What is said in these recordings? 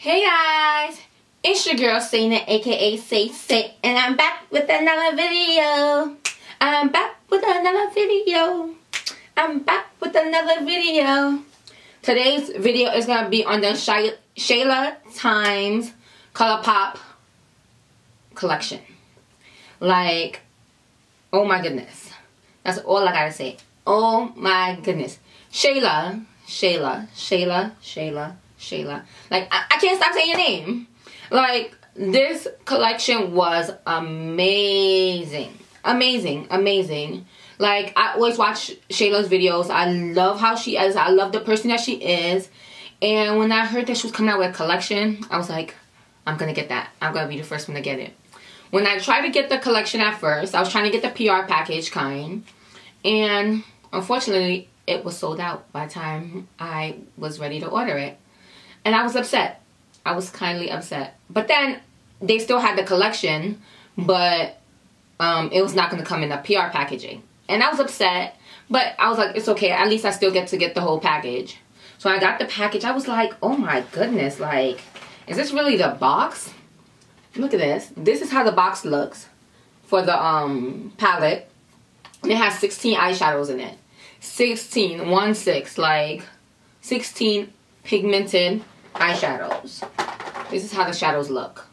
Hey guys, it's your girl Shayla, aka Say, and I'm back with another video. Today's video is gonna be on the Shayla times Colourpop collection. Like, oh my goodness, that's all I gotta say. Oh my goodness, Shayla. Like, I can't stop saying your name. Like, this collection was amazing. Like, I always watch Shayla's videos. I love how she is. I love the person that she is. And when I heard that she was coming out with a collection, I was like, I'm gonna get that. I'm gonna be the first one to get it. When I tried to get the collection at first, I was trying to get the PR package kind. And unfortunately, it was sold out by the time I was ready to order it. And I was upset. I was kindly upset. But then they still had the collection, but it was not going to come in the PR packaging. And I was upset, but I was like, it's okay. At least I still get to get the whole package. So I got the package. I was like, oh my goodness. Like, is this really the box? Look at this. This is how the box looks for the palette. And it has 16 eyeshadows in it. 16 like 16 pigmented eyeshadows. This is how the shadows look.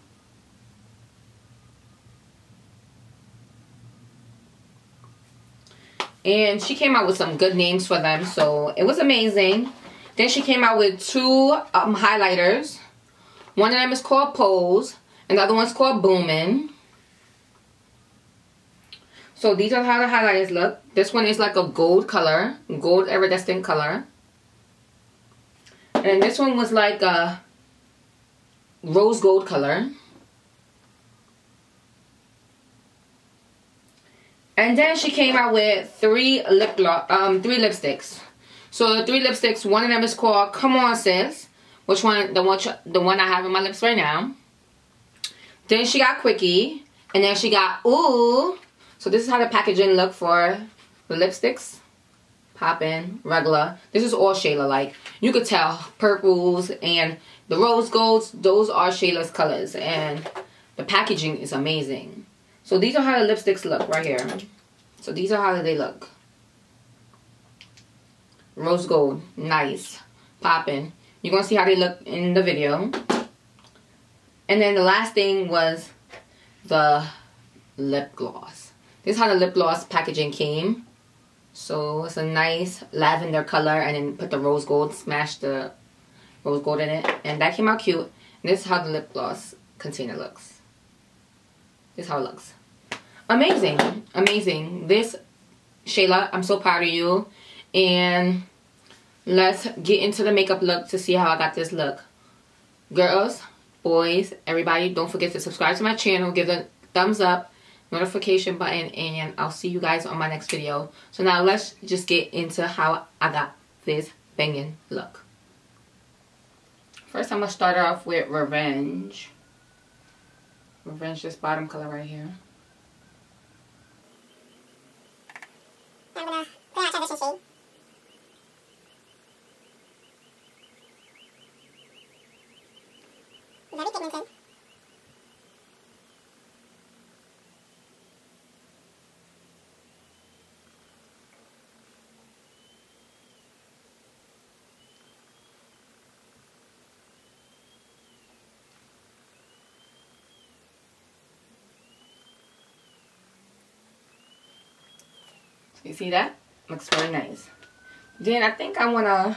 And she came out with some good names for them, so it was amazing. Then she came out with two highlighters. One of them is called Pose, and the other one's called Boomin'. So these are how the highlighters look. This one is like a gold color, gold iridescent color. And this one was like a rose gold color. And then she came out with three lipsticks. So the three lipsticks, one of them is called Come On Sis, which one the one I have on my lips right now. Then she got Quickie, and then she got Ooh. So this is how the packaging look for the lipsticks. Poppin', regular. This is all Shayla. Like, you could tell purples and the rose golds, those are Shayla's colors. And the packaging is amazing. So these are how the lipsticks look right here. So these are how they look. Rose gold, nice, poppin'. You're gonna see how they look in the video. And then the last thing was the lip gloss. This is how the lip gloss packaging came. So it's a nice lavender color, and then put the rose gold, smash the rose gold in it, and that came out cute. And this is how the lip gloss container looks. This is how it looks. Amazing. This, Shayla, I'm so proud of you. And let's get into the makeup look to see how I got this look. Girls, boys, everybody, don't forget to subscribe to my channel, give a thumbs up, notification button, and I'll see you guys on my next video. So now let's just get into how I got this banging look. First, I'm gonna start off with Revenge. This bottom color right here. I'm gonna put on a transition shade. Very pigmented. You see that? Looks very nice. Then I think I want to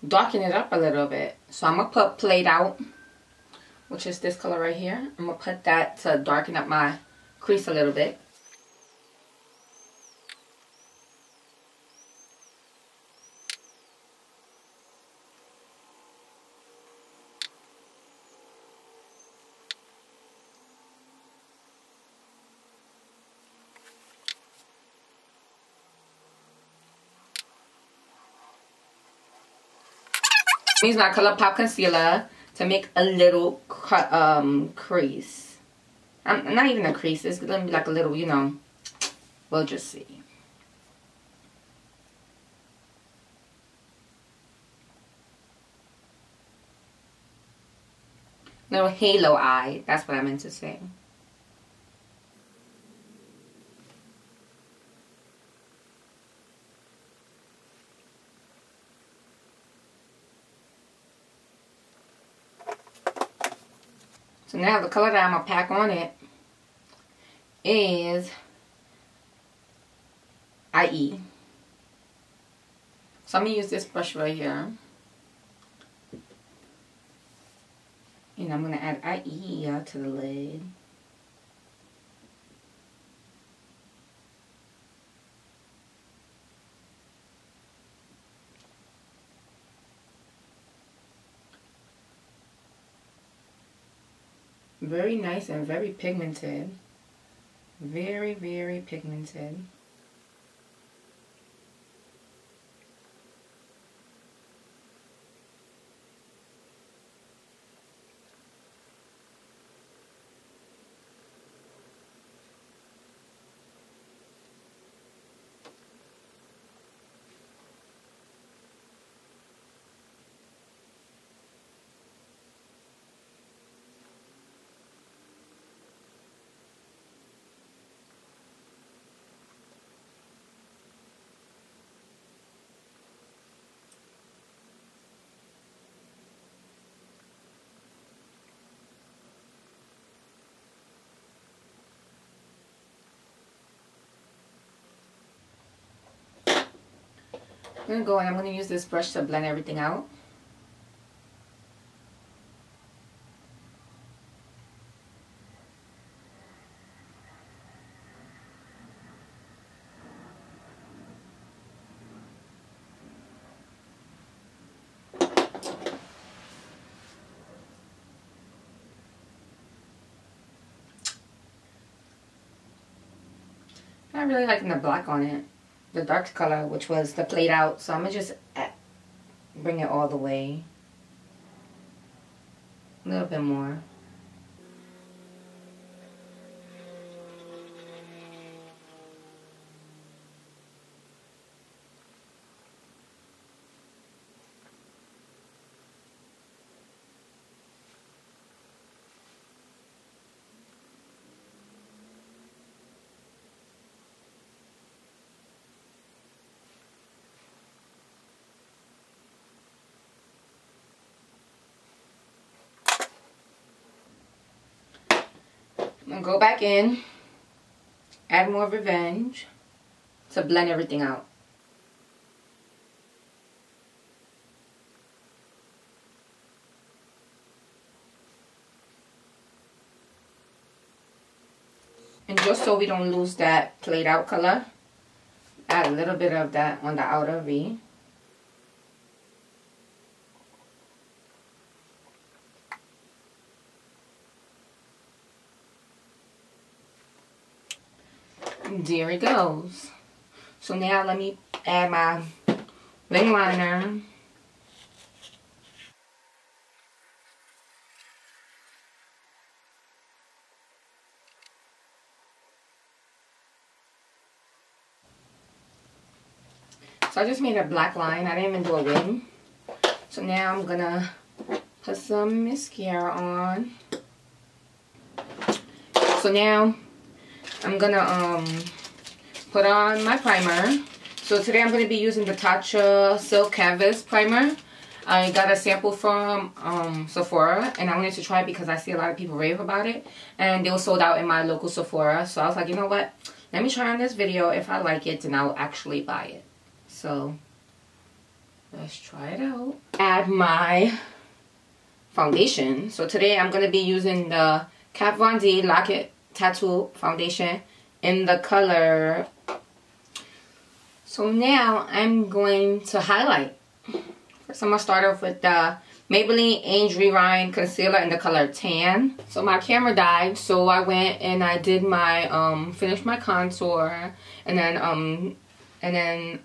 darken it up a little bit. So I'm going to put Played Out, which is this color right here. I'm going to put that to darken up my crease a little bit. Use my Colourpop concealer to make a little crease. Not even a crease. It's gonna be like a little, you know. We'll just see. Little halo eye. That's what I meant to say. So now the color that I'm going to pack on it is IE. So I'm going to use this brush right here. And I'm going to add IE to the lid. Very nice and very pigmented. Very, very pigmented. I'm going to go and I'm going to use this brush to blend everything out. I'm really liking the black on it. The dark color, which was the played out. So I'm going to just bring it all the way. A little bit more. I'm gonna go back in, add more Revenge to blend everything out. And just so we don't lose that played out color, add a little bit of that on the outer V. There it goes. So now let me add my wing liner. So I just made a black line. I didn't even do a wing. So now I'm gonna put some mascara on. So now I'm gonna put on my primer. So today I'm gonna be using the Tatcha Silk Canvas Primer. I got a sample from Sephora, and I wanted to try it because I see a lot of people rave about it, and they were sold out in my local Sephora. So I was like, you know what? Let me try on this video. If I like it, then I'll actually buy it. So let's try it out. Add my foundation. So today I'm gonna be using the Kat Von D Lock It Tattoo Foundation in the color. So now I'm going to highlight. First I'm going to start off with the Maybelline Age Rewind Concealer in the color Tan. So my camera died, so I went and I did my, finished my contour, and then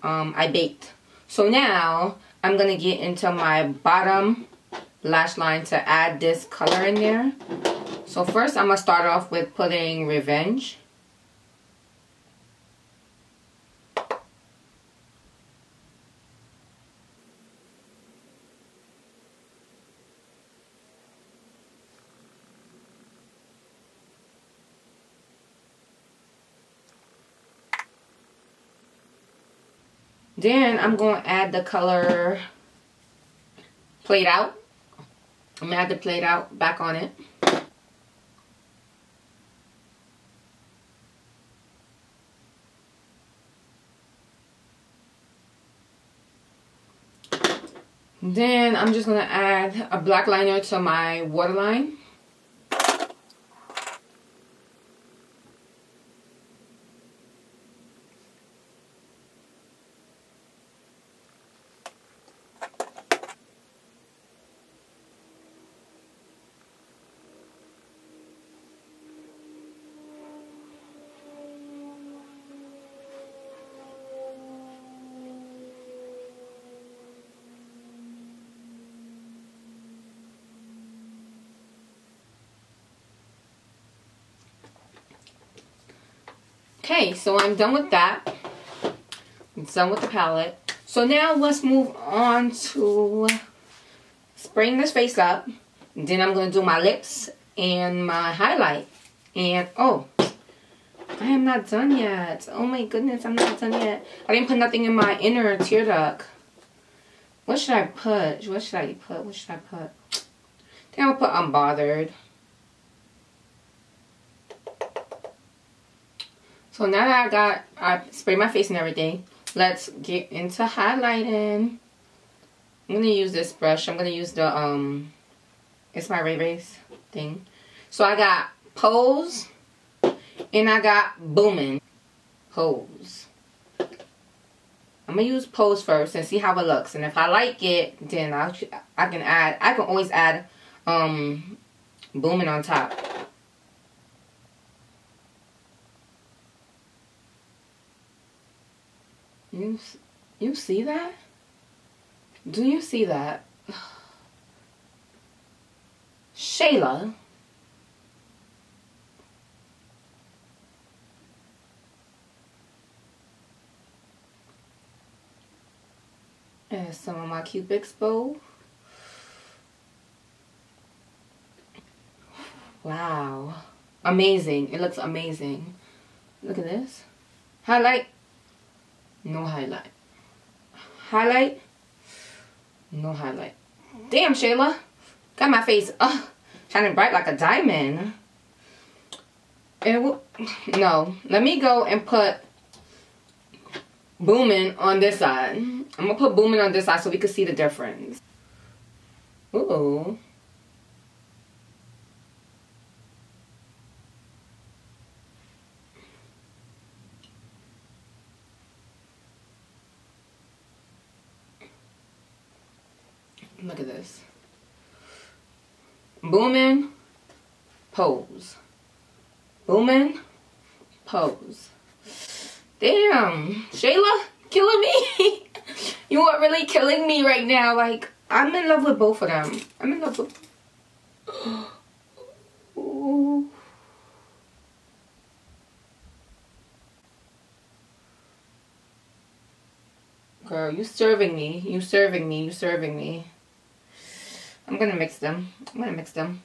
I baked. So now I'm going to get into my bottom lash line to add this color in there. So first I'm going to start off with putting Revenge. Then I'm going to add the color Played Out. I'm going to add the Played Out back on it. Then I'm just going to add a black liner to my waterline. Okay, so I'm done with that. I'm done with the palette. So now let's move on to spraying this face up. And then I'm going to do my lips and my highlight. And, oh, I am not done yet. Oh my goodness, I'm not done yet. I didn't put nothing in my inner tear duct. What should I put? What should I put? What should I put? I think I'll put Unbothered. So now that I sprayed my face and everything, let's get into highlighting. I'm going to use this brush. I'm going to use the, it's my Ray Race thing. So I got Pose and I got Boomin'. Pose. I'm going to use Pose first and see how it looks. And if I like it, then I can always add Boomin' on top. You see that? Do you see that? Shayla. And some of my Cupid Expo. Wow. Amazing. It looks amazing. Look at this. Highlight. No highlight. Highlight. No highlight. Damn, Shayla. Got my face shining bright like a diamond. No. Let me go and put Boomin' on this side. I'm going to put Boomin' on this side so we can see the difference. Ooh. Look at this. Boomin', Pose. Boomin', Pose. Damn, Shayla, killing me. You are really killing me right now. Like, I'm in love with both of them. I'm in love with... Ooh. Girl, you serving me. You serving me. You serving me. I'm gonna mix them. I'm gonna mix them.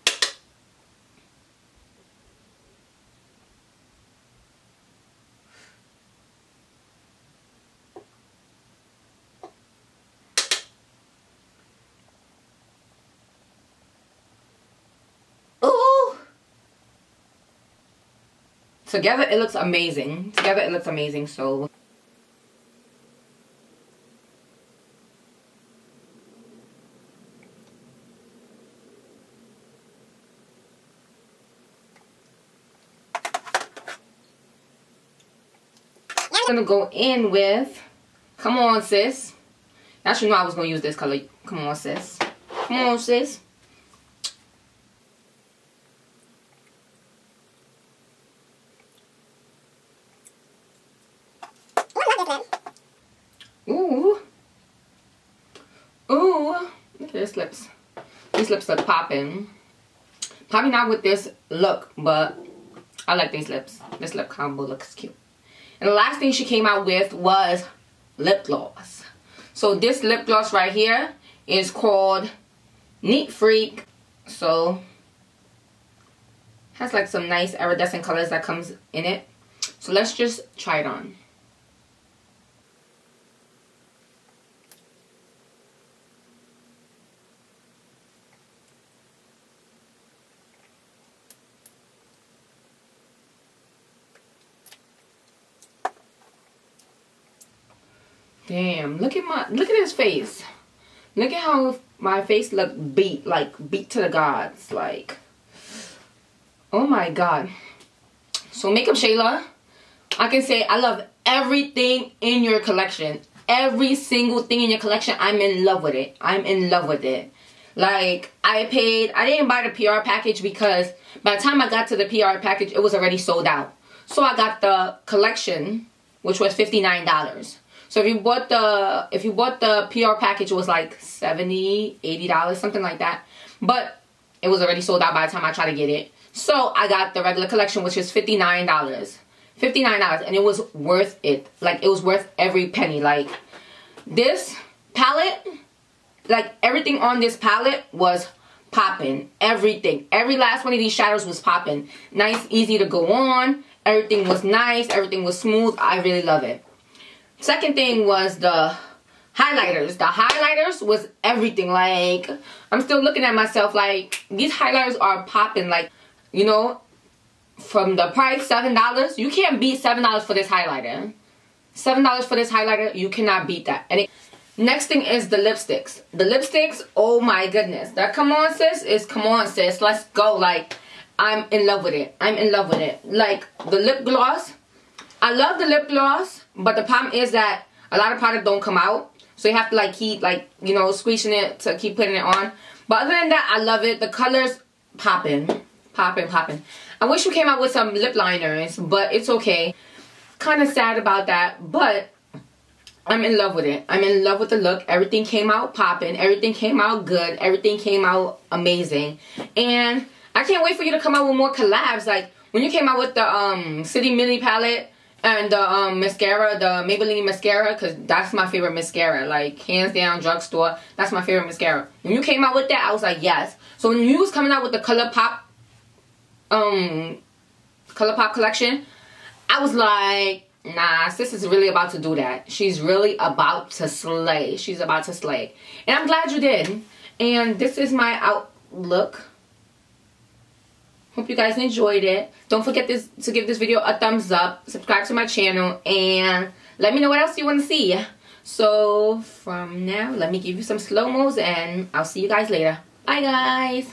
Ooh! Together it looks amazing. Together it looks amazing, so... I'm gonna go in with Come On Sis. Now you know I was gonna use this color. Come on, sis. Come on, sis. Ooh. Ooh. Look at these lips. These lips are popping. Probably not with this look, but I like these lips. This lip combo looks cute. And the last thing she came out with was lip gloss. So this lip gloss right here is called Neat Freak. So has like some nice iridescent colors that comes in it. So let's just try it on. Damn, look at his face. Look at how my face look beat to the gods. Like, oh my god. So Makeup Shayla, I can say I love everything in your collection. Every single thing in your collection, I'm in love with it. I'm in love with it. Like, I didn't buy the PR package because by the time I got to the PR package, it was already sold out. So I got the collection, which was $59. So if you bought the PR package, it was like $70, $80, something like that. But it was already sold out by the time I tried to get it. So I got the regular collection, which is $59. $59, and it was worth it. Like, it was worth every penny. Like, this palette, like, everything on this palette was popping. Everything. Every last one of these shadows was popping. Nice, easy to go on. Everything was nice. Everything was smooth. I really love it. Second thing was the highlighters. The highlighters was everything. Like, I'm still looking at myself like, these highlighters are popping. Like, you know, from the price, $7, you can't beat $7 for this highlighter. $7 for this highlighter, you cannot beat that. And next thing is the lipsticks. The lipsticks, oh my goodness. That come on sis is come on sis. Let's go. Like, I'm in love with it. I'm in love with it. Like, the lip gloss. I love the lip gloss, but the problem is that a lot of products don't come out. So you have to like keep like, you know, squeezing it to keep putting it on. But other than that, I love it. The colors popping. Popping, popping. I wish we came out with some lip liners, but it's okay. Kind of sad about that, but I'm in love with it. I'm in love with the look. Everything came out popping. Everything came out good. Everything came out amazing. And I can't wait for you to come out with more collabs. Like, when you came out with the City Mini palette and the mascara, the Maybelline mascara, because that's my favorite mascara. Like, hands down, drugstore, that's my favorite mascara. When you came out with that, I was like, yes. So when you was coming out with the Colourpop collection, I was like, nah, sis is really about to do that. She's really about to slay. She's about to slay. And I'm glad you did. And this is my outlook. Hope you guys enjoyed it. Don't forget to give this video a thumbs up. Subscribe to my channel. And let me know what else you want to see. So from now, let me give you some slow-mos. And I'll see you guys later. Bye, guys.